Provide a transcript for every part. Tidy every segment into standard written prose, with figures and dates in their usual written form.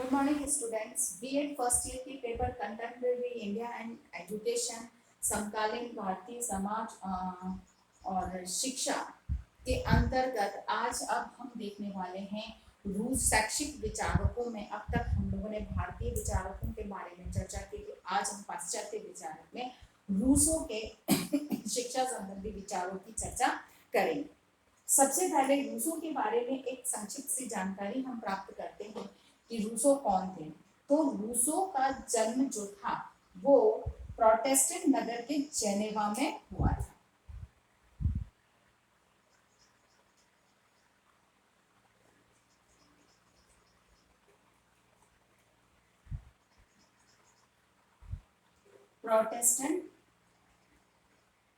Good morning students. BEd first year की paper contemporary India and education, समकालीन भारतीय समाज और शिक्षा के अंतर्गत आज अब हम देखने वाले हैं रूस शैक्षिक विचारकों में। अब तक हम लोगों ने भारतीय विचारकों के बारे में चर्चा की, तो आज हम पाश्चात्य विचारक में रूसों के शिक्षा संबंधी विचारों की चर्चा करेंगे। सबसे पहले रूसों के बारे में एक संक्षिप्त सी जानकारी हम प्राप्त करते हैं कि रूसो कौन थे। तो रूसो का जन्म जो था वो प्रोटेस्टेंट नगर के जेनेवा में हुआ था। प्रोटेस्टेंट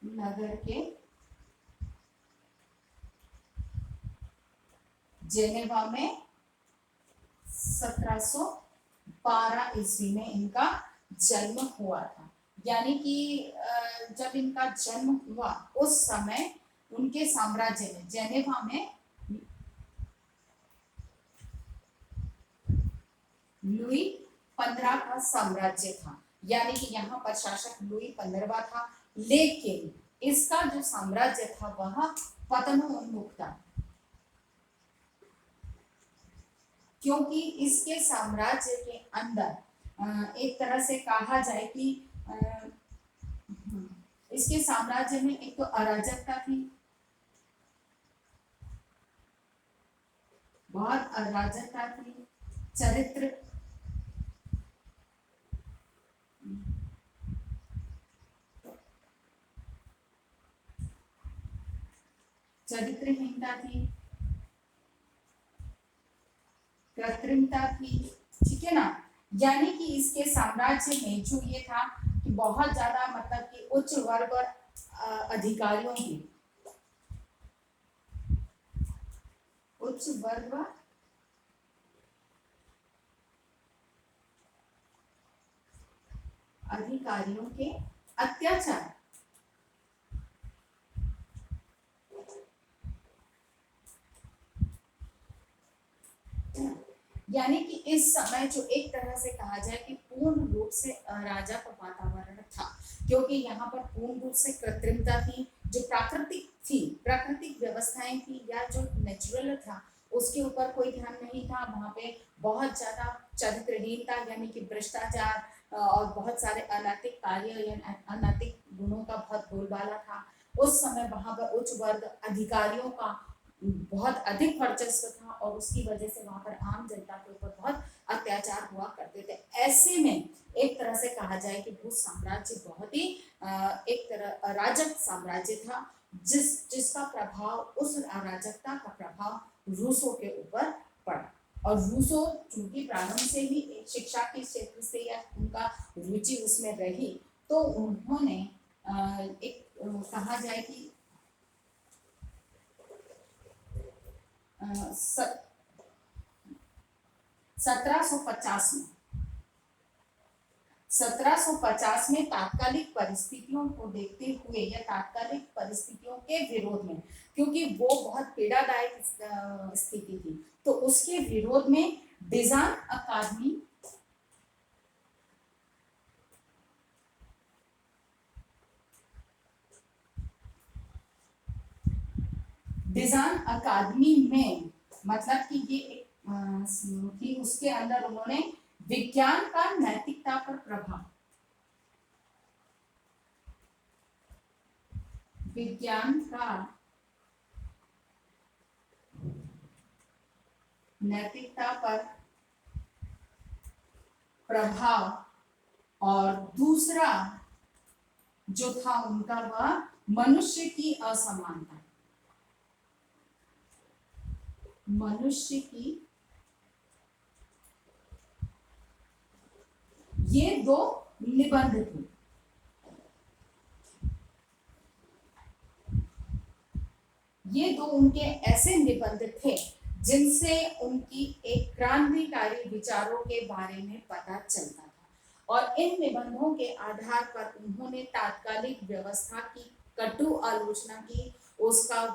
नगर के जेनेवा में 1712 ईस्वी में इनका जन्म हुआ था। यानी कि जब इनका जन्म हुआ उस समय उनके साम्राज्य में जेनेवा में लुई 15 का साम्राज्य था। यानी कि यहाँ पर शासक लुई 15वां था, लेकिन इसका जो साम्राज्य था वह पतनोन्मुख था, क्योंकि इसके साम्राज्य के अंदर एक तरह से कहा जाए कि इसके साम्राज्य में एक तो अराजकता थी, बहुत अराजकता थी, चरित्रहीनता थी, कृत्रिमता थी, ठीक है ना। यानी कि इसके साम्राज्य में जो ये था कि बहुत ज्यादा मतलब कि उच्च वर्ग और अधिकारियों की उच्च वर्ग व अधिकारियों के अत्याचार, यानी कि इस समय जो एक तरह से कहा जाए कि पूर्ण रूप से अराजक वातावरण था, क्योंकि यहाँ पर पूर्ण रूप से कृत्रिमता थी, जो प्राकृतिक व्यवस्थाएं थी या जो नेचुरल था उसके ऊपर कोई ध्यान नहीं था। वहाँ पे बहुत ज्यादा चरित्रहीनता यानी कि भ्रष्टाचार और बहुत सारे अनैतिक कार्य या अनैतिक गुणों का बहुत बोलबाला था। उस समय वहाँ पर उच्च वर्ग अधिकारियों का बहुत अधिक वर्चस्व था और उसकी वजह से वहां पर आम जनता के ऊपर बहुत अत्याचार हुआ करते थे। ऐसे में एक तरह से कहा जाए कि रूस साम्राज्य बहुत ही एक तरह अराजक साम्राज्य था, जिसका प्रभाव, उस अराजकता का प्रभाव रूसों के ऊपर पड़ा। और रूसों चूंकि प्रारंभ से ही एक शिक्षा के क्षेत्र से या उनका रुचि उसमें रही, तो उन्होंने एक कहा जाए कि 1750 में तात्कालिक परिस्थितियों को देखते हुए या तात्कालिक परिस्थितियों के विरोध में, क्योंकि वो बहुत पीड़ादायक स्थिति थी, तो उसके विरोध में डिजाइन अकादमी में मतलब कि ये एक थी, उसके अंदर उन्होंने विज्ञान का नैतिकता पर प्रभाव, विज्ञान का नैतिकता पर प्रभाव और दूसरा जो था उनका वह मनुष्य की असमानता, मनुष्य की, ये दो निबंध थे। ये दो उनके ऐसे निबंध थे जिनसे उनकी एक क्रांतिकारी विचारों के बारे में पता चलता था, और इन निबंधों के आधार पर उन्होंने तात्कालिक व्यवस्था की कटु आलोचना की, उसका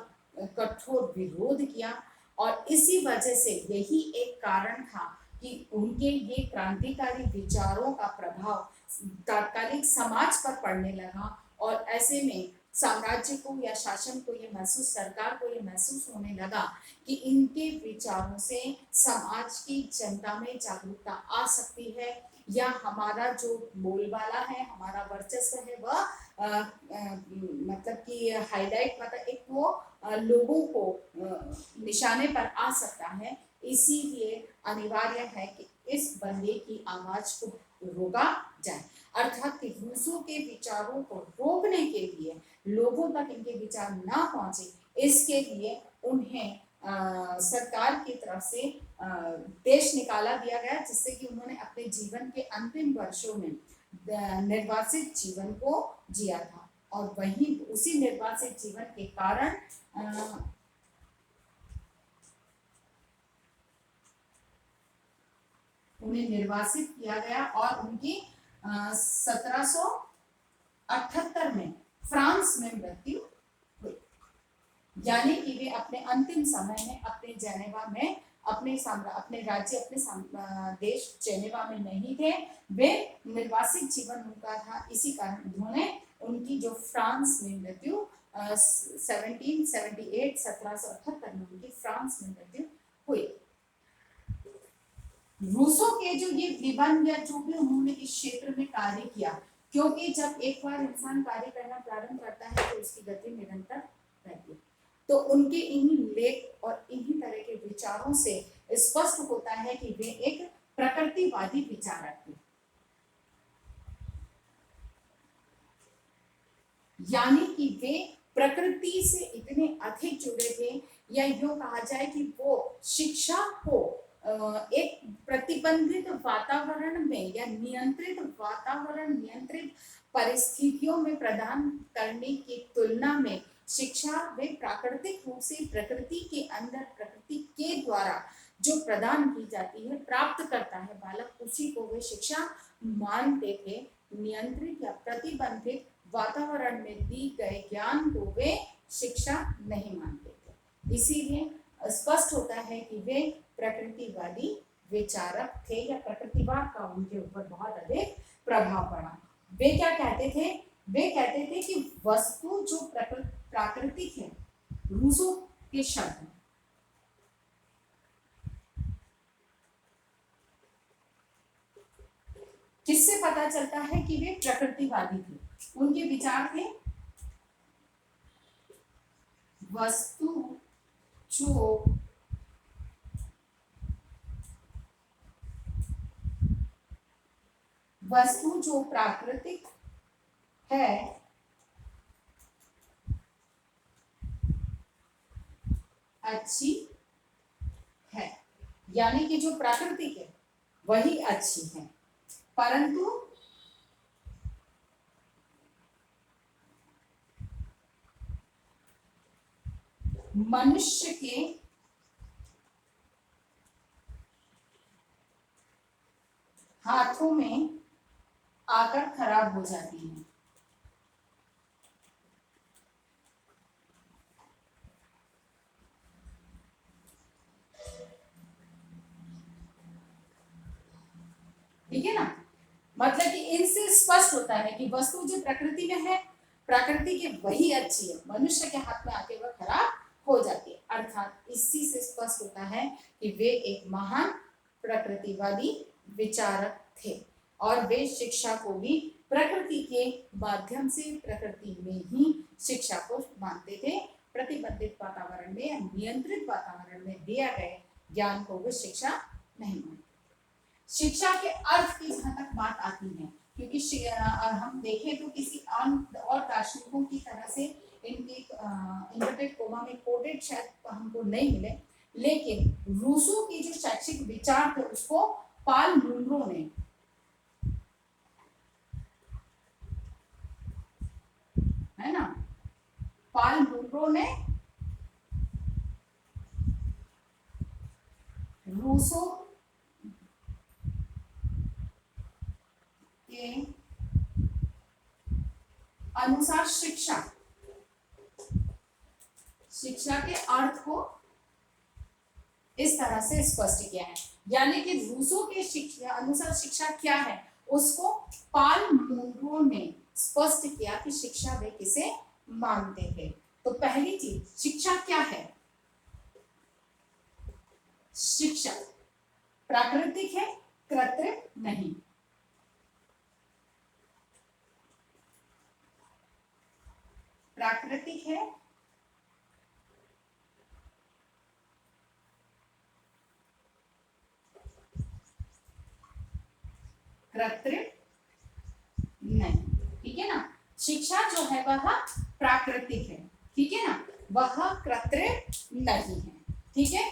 कठोर विरोध किया। और इसी वजह से यही एक कारण था कि उनके ये क्रांतिकारी विचारों का प्रभाव तात्कालिक समाज पर पड़ने लगा और ऐसे में साम्राज्य को या शासन को ये महसूस, सरकार को ये महसूस होने लगा कि इनके विचारों से समाज की जनता में जागरूकता आ सकती है या हमारा जो बोलबाला है, हमारा वर्चस्व है वह मतलब कि हाईलाइट, मतलब एक वो लोगों को निशाने पर आ सकता है। इसीलिए अनिवार्य है कि इस बंदे की आवाज को रोका जाए, अर्थात कि रूसों के विचारों को रोकने के लिए, लोगों तक इनके विचार ना पहुंचे, इसके लिए उन्हें सरकार की तरफ से देश निकाला दिया गया, जिससे कि उन्होंने अपने जीवन के अंतिम वर्षों में निर्वासित जीवन को जिया था। और वही उसी निर्वासित जीवन के कारण उन्हें निर्वासित किया गया और उनकी 1778 में फ्रांस में मृत्यु हुई। यानी कि वे अपने अंतिम समय में अपने जेनेवा में अपने राज्य, अपने देश जेनेवा में नहीं थे, वे निर्वासित जीवन उनका था। इसी कारण उन्होंने उनकी जो फ्रांस में मृत्यु 1778 में उनकी फ्रांस में मृत्यु हुई। रूसों के जो ये निबंध या जो भी उन्होंने इस क्षेत्र में कार्य किया, क्योंकि जब एक बार इंसान कार्य करना प्रारंभ करता है तो उसकी गति निरंतर रहती है, तो उनके इन्हीं लेख और इन्हीं तरह के विचारों से स्पष्ट होता है कि वे एक प्रकृतिवादी विचारक थे। यानी कि वे प्रकृति से इतने अधिक जुड़े थे, या यूं कहा जाए कि वो शिक्षा को एक प्रतिबंधित वातावरण में या नियंत्रित वातावरण, नियंत्रित परिस्थितियों में प्रदान करने की तुलना में शिक्षा वे प्राकृतिक रूप से प्रकृति के अंदर, प्रकृति के द्वारा जो प्रदान की जाती है, प्राप्त करता है बालक, उसी को वे शिक्षा मानते थे। नियंत्रित या प्रतिबंधित वातावरण में दी गए ज्ञान को वे शिक्षा नहीं मानते थे। इसीलिए स्पष्ट होता है कि वे प्रकृतिवादी विचारक थे, या प्रकृतिवाद का उनके ऊपर बहुत अधिक प्रभाव पड़ा। वे क्या कहते थे? वे कहते थे कि वस्तु जो प्राकृतिक है, रूसों के शब्द, किससे पता चलता है कि वे प्रकृतिवादी थे? उनके विचार थे वस्तु जो प्राकृतिक है अच्छी है, यानी कि जो प्राकृतिक है वही अच्छी है, परंतु मनुष्य के हाथों में आकर खराब हो जाती है। ठीक है ना? मतलब कि इनसे स्पष्ट होता है कि वस्तु जो प्रकृति में है, प्रकृति की वही अच्छी है, मनुष्य के हाथ में आके वह खराब हो जाती है। अर्थात इसी से स्पष्ट होता है कि वे एक महान प्रकृतिवादी विचारक थे और वे शिक्षा को भी प्रकृति के माध्यम से, प्रकृति में ही शिक्षा को मानते थे। प्रतिबंधित वातावरण में या नियंत्रित वातावरण में दिया गए ज्ञान को वे शिक्षा नहीं मानते। शिक्षा के अर्थ की जहां तक बात आती है, क्योंकि हम देखें तो किसी और दार्शनिकों की तरह से इनके इन्वर्टेड कोमा में कोटेड शायद हमको नहीं मिले, लेकिन रूसों की जो शैक्षिक विचार थे उसको पाल मुनरो ने, है ना, पाल मुनरो ने रूसों के अनुसार शिक्षा के अर्थ को इस तरह से स्पष्ट किया है। यानी कि रूसो के शिक्षा अनुसार शिक्षा क्या है उसको पाल मुंड्रो ने स्पष्ट किया कि शिक्षा वे किसे मानते थे। तो पहली चीज शिक्षा क्या है? शिक्षा प्राकृतिक है, कृत्रिम नहीं। प्राकृतिक है, कृत्रिम नहीं। ठीक है ना, शिक्षा जो है वह प्राकृतिक है, ठीक है ना, वह कृत्रिम नहीं है। ठीक है,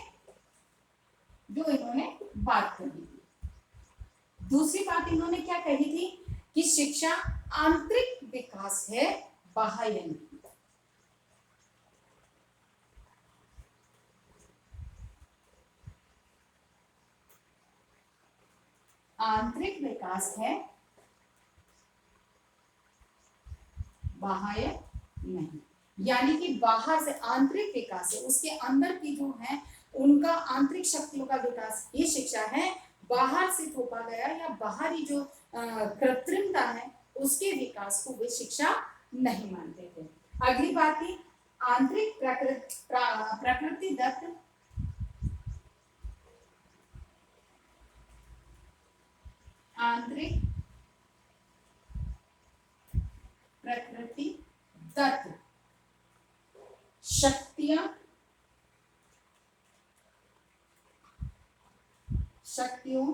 जो इन्होंने बात कही। दूसरी बात इन्होंने क्या कही थी कि शिक्षा आंतरिक विकास है, बाह्य नहीं। आंतरिक विकास है, बाह्य नहीं। यानी कि बाहर से आंतरिक विकास है, उसके अंदर की जो है उनका आंतरिक शक्तियों का विकास ये शिक्षा है। बाहर से थोपा गया या बाहरी जो कृत्रिमता है उसके विकास को वे शिक्षा नहीं मानते थे। अगली बात थी आंतरिक प्रकृति दत्त आंतरिक प्रकृति दत्त शक्तियां शक्तियों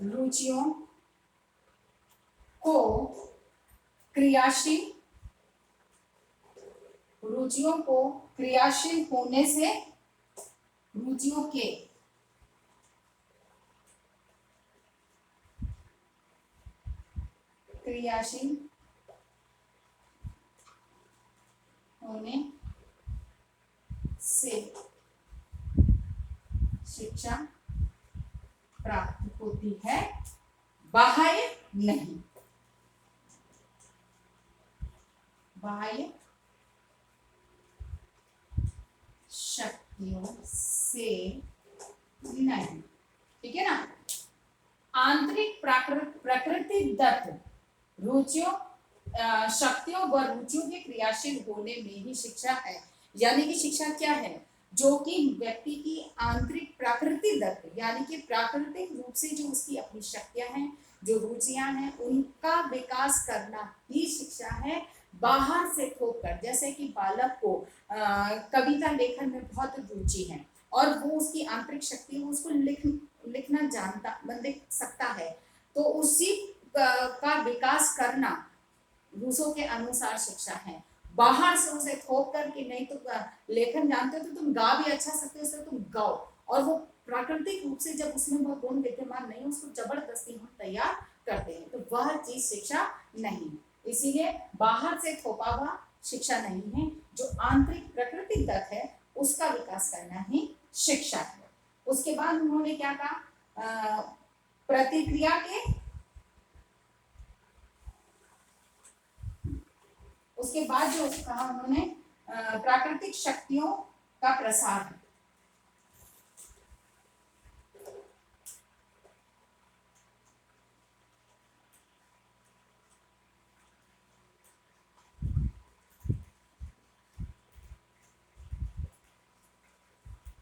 रुचियों को क्रियाशील रुचियों को क्रियाशील होने से रुचियों के क्रियाशील होने से शिक्षा प्राप्त होती है, बाह्य नहीं। बाह्य शक्तियों से नहीं। ठीक है ना, आंतरिक प्रकृति दत्त रुचियों शक्तियों व रुचियों के क्रियाशील होने में ही शिक्षा है। यानी कि शिक्षा क्या है? जो कि व्यक्ति की आंतरिक प्राकृतिक दत्त यानी कि प्राकृतिक रूप से जो उसकी अपनी शक्तियां हैं, जो रुचियां हैं, उनका विकास करना ही शिक्षा है। बाहर से थोप कर, जैसे कि बालक को कविता लेखन में बहुत रुचि है और वो उसकी आंतरिक शक्ति है, उसको लिखना जानता लिख सकता है, तो उसी का विकास करना रूसों के अनुसार शिक्षा है। बाहर से उसे थोप कर कि नहीं तो लेखन जानते हो तो तुम गा भी अच्छा सकते हो, इसलिए तुम गाओ, और वो प्राकृतिक रूप से जब उसमें वह गुण विद्यमान नहीं, उसको जबरदस्ती हम तैयार करते हैं, तो वह चीज शिक्षा नहीं। इसीलिए बाहर से थोपा हुआ शिक्षा नहीं है, जो आंतरिक प्रकृति तक है उसका विकास करना ही शिक्षा है। उसके बाद उन्होंने क्या कहा, प्रतिक्रिया के उसके बाद जो कहा उन्होंने प्राकृतिक शक्तियों का प्रसार है।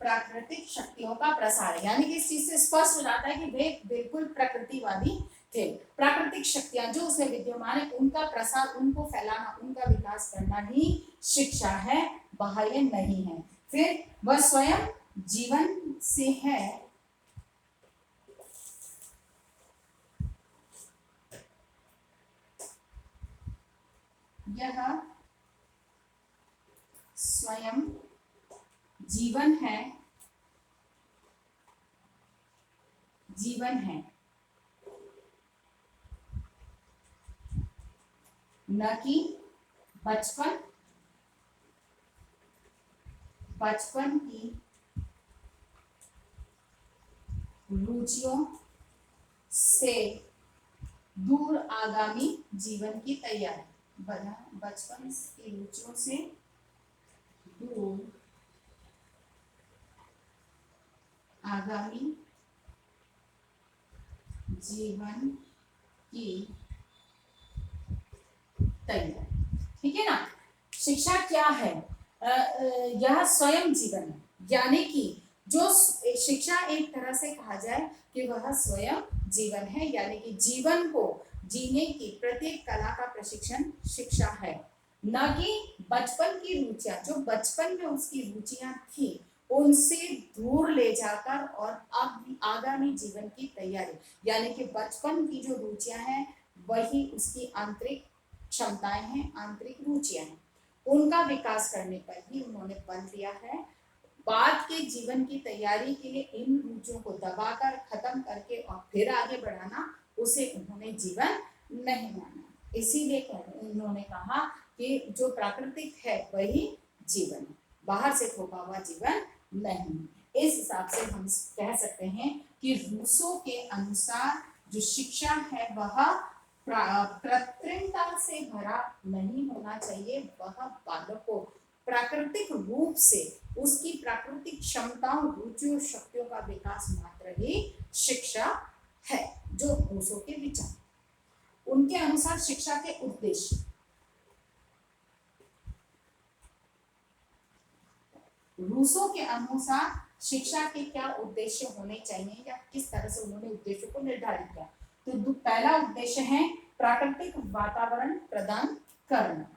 प्राकृतिक शक्तियों का प्रसार है, यानी कि इस चीज से स्पष्ट हो जाता है कि वे बिल्कुल प्रकृतिवादी थे। प्राकृतिक शक्तियां जो उसमें विद्यमान है उनका प्रसार, उनको फैलाना, उनका विकास करना ही शिक्षा है, बाह्य नहीं है। फिर वह स्वयं जीवन से है, यह स्वयं जीवन है, जीवन है, न कि बचपन, बचपन की रुचियों से दूर आगामी जीवन की तैयारी। बचपन की रुचियों से दूर आगामी जीवन की तैयारी। ठीक है ना। शिक्षा क्या है? यह स्वयं जीवन है, यानी कि जो शिक्षा एक तरह से कहा जाए कि वह स्वयं जीवन है, यानी कि जीवन को जीने की प्रत्येक कला का प्रशिक्षण शिक्षा है, न कि बचपन की रुचियां, जो बचपन में उसकी रुचियां थी उनसे दूर ले जाकर और अब आगामी जीवन की तैयारी, यानी कि बचपन की जो रुचियां हैं वही उसकी आंतरिक क्षमताएं हैं, आंतरिक रुचियां हैं, उनका विकास करने पर ही उन्होंने बल दिया है। बाद के जीवन की तैयारी के लिए इन रुचियों को दबाकर खत्म करके और फिर आगे बढ़ाना, उसे उन्होंने जीवन नहीं माना। इसीलिए उन्होंने कहा कि जो प्राकृतिक है वही जीवन है, बाहर से थोपा हुआ जीवन नहीं। इस हिसाब से हम कह सकते हैं कि रूसो के अनुसार जो शिक्षा है वह कृत्रिमता से भरा नहीं होना चाहिए, वह बालक को प्राकृतिक रूप से उसकी प्राकृतिक क्षमताओं, रुचियों, शक्तियों का विकास मात्र ही शिक्षा है। जो रूसो के विचार, उनके अनुसार शिक्षा के उद्देश्य, रूसो के अनुसार शिक्षा के क्या उद्देश्य होने चाहिए या किस तरह से उन्होंने उद्देश्य को निर्धारित किया। तो पहला उद्देश्य है प्राकृतिक वातावरण प्रदान करना।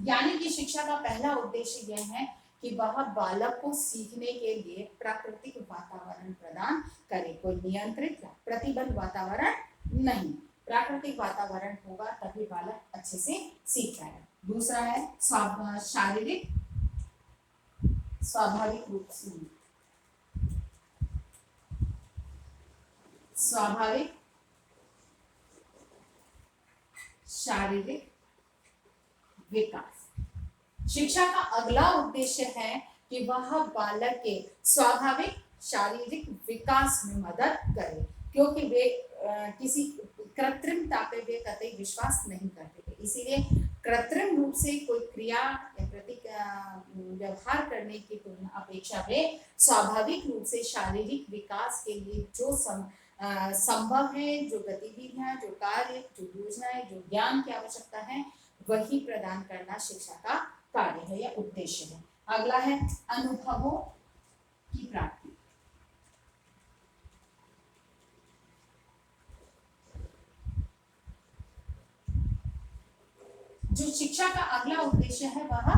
यानी कि शिक्षा का पहला उद्देश्य यह है कि वह बालक को सीखने के लिए प्राकृतिक वातावरण प्रदान करे, कोई नियंत्रित या प्रतिबंध वातावरण नहीं, प्राकृतिक वातावरण होगा तभी बालक अच्छे से सीख पाएगा। दूसरा है शारीरिक स्वाभाविक रूप से स्वाभाविक शारीरिक विकास। शिक्षा का अगला उद्देश्य है कि वह बालक के स्वाभाविक शारीरिक विकास में मदद करे, क्योंकि वे किसी कृत्रिमता पे वे कतई विश्वास नहीं करते थे, इसीलिए कृत्रिम रूप से कोई क्रिया या व्यवहार करने की अपेक्षा वे स्वाभाविक रूप से शारीरिक विकास के लिए जो संभव है, जो गतिविधियां, जो कार्य, जो योजनाएं, जो ज्ञान की आवश्यकता है वही प्रदान करना शिक्षा का कार्य है या उद्देश्य है। अगला है अनुभवों की प्राप्ति। जो शिक्षा का अगला उद्देश्य है वह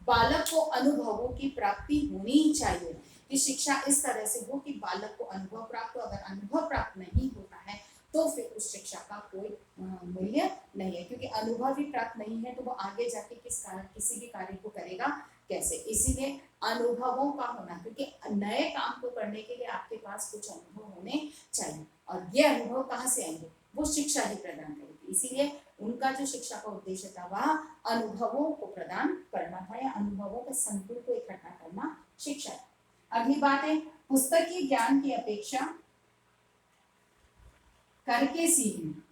बालक को अनुभवों की प्राप्ति होनी चाहिए, कि शिक्षा इस तरह से हो कि बालक को अनुभव प्राप्त हो। अगर अनुभव प्राप्त नहीं होता है तो फिर उस शिक्षा का कोई मूल्य नहीं है, क्योंकि अनुभव ही प्राप्त नहीं है तो वो आगे जाके किसी भी कार्य को करेगा कैसे। इसीलिए अनुभवों का होना, क्योंकि नए काम को करने के लिए आपके पास कुछ अनुभव होने चाहिए, और ये अनुभव कहाँ से आएंगे, वो शिक्षा ही प्रदान करेगी। इसीलिए उनका जो शिक्षा का उद्देश्य था वह अनुभवों को प्रदान करना था, या अनुभवों के संकुल को इकट्ठा करना शिक्षा है। अगली बात है पुस्तकीय ज्ञान की अपेक्षा करके सीखना।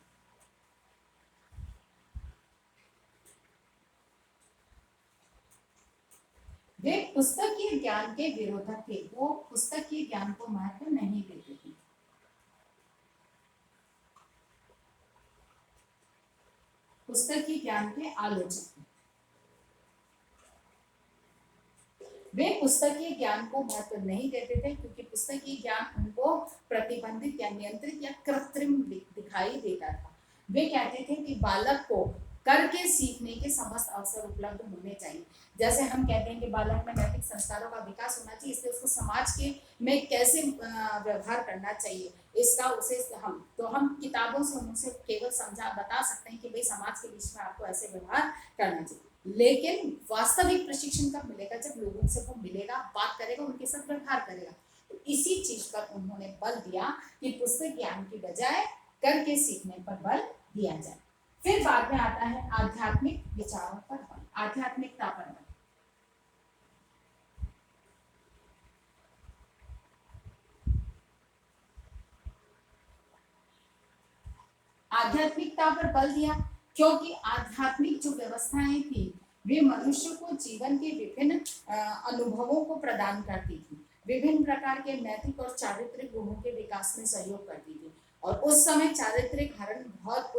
वे पुस्तकीय ज्ञान के विरोधक थे, वो पुस्तकीय ज्ञान को महत्व नहीं देते थे। पुस्तकीय ज्ञान के आलोचक, वे पुस्तकीय ज्ञान को महत्व नहीं देते थे, क्योंकि पुस्तकीय ज्ञान उनको प्रतिबंधित या नियंत्रित या कृत्रिम दिखाई देता था। वे कहते थे कि बालक को करके सीखने के समस्त अवसर उपलब्ध होने चाहिए। जैसे हम कहते हैं कि बालक में नैतिक संस्कारों का विकास होना चाहिए, इसलिए उसको समाज के में कैसे व्यवहार करना चाहिए इसका उसे हम किताबों से उनसे केवल बता सकते हैं कि भाई समाज के बीच में आपको ऐसे व्यवहार करना चाहिए, लेकिन वास्तविक प्रशिक्षण कब मिलेगा, जब लोगों से वो मिलेगा, बात करेगा, उनके साथ व्यवहार करेगा। तो इसी चीज पर उन्होंने बल दिया कि पुस्तक ज्ञान की बजाय करके सीखने पर बल दिया जाए। फिर बाद में आता है आध्यात्मिक विचारों पर बल, आध्यात्मिकता पर बल। आध्यात्मिकता पर बल दिया, क्योंकि आध्यात्मिक जो व्यवस्थाएं थी वे मनुष्य को जीवन के विभिन्न अनुभवों को प्रदान करती थी, विभिन्न प्रकार के नैतिक और चारित्रिक गुणों के विकास में सहयोग करती थी। और उस समय चारित्रिक हरण बहुत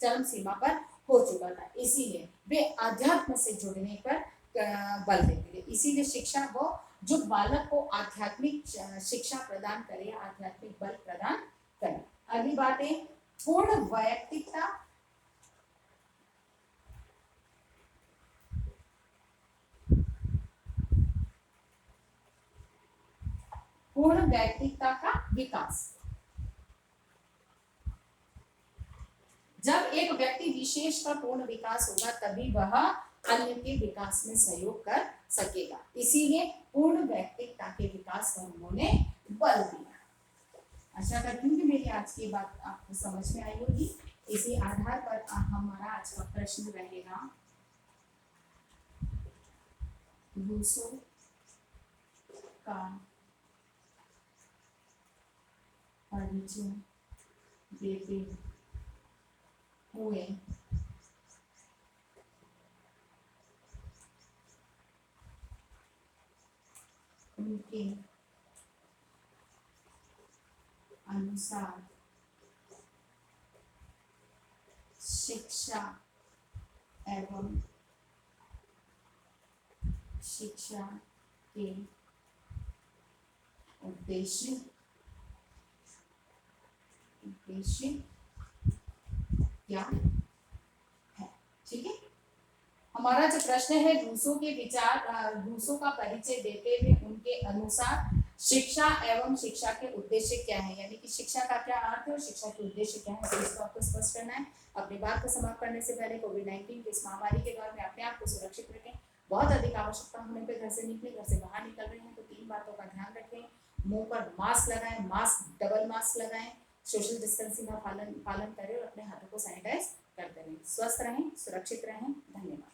चरम सीमा पर हो चुका था, इसीलिए वे अध्यात्म से जुड़ने पर बल देते थे। इसीलिए शिक्षा वो जो बालक को आध्यात्मिक शिक्षा प्रदान करे, आध्यात्मिक बल प्रदान करे। अगली बात है पूर्ण वैयक्तिकता। पूर्ण वैयक्तिकता का विकास। जब एक व्यक्ति विशेष का पूर्ण विकास होगा तभी वह अन्य के विकास में सहयोग कर सकेगा, इसीलिए पूर्ण वैयक्तिकता के विकास पर उन्होंने बल दिया। आशा करती हूँ कि मेरी आज की बात आपको समझ में आई होगी। इसी आधार पर हमारा आज का प्रश्न रहेगा, रूसो का परिचय देते हुए उनके अनुसार शिक्षा एवं शिक्षा के उद्देश्य क्या है। ठीक है, हमारा जो प्रश्न है रूसो के विचार, रूसो का परिचय देते हुए उनके अनुसार शिक्षा एवं शिक्षा के उद्देश्य क्या है, यानी कि शिक्षा का क्या अर्थ है और शिक्षा के उद्देश्य क्या है, तो इसको आपको स्पष्ट करना है। अपनी बात को समाप्त करने से पहले कोविड-19 की इस महामारी के दौर में अपने आप को सुरक्षित रखें। बहुत अधिक आवश्यकता होने पर घर से निकले, घर से बाहर निकल रहे हैं तो 3 बातों का ध्यान रखें। मुंह पर मास्क लगाएं, मास्क डबल मास्क लगाएं, सोशल डिस्टेंसिंग का पालन करें और अपने हाथों को सैनिटाइज करते रहें। स्वस्थ रहें, सुरक्षित रहें। धन्यवाद।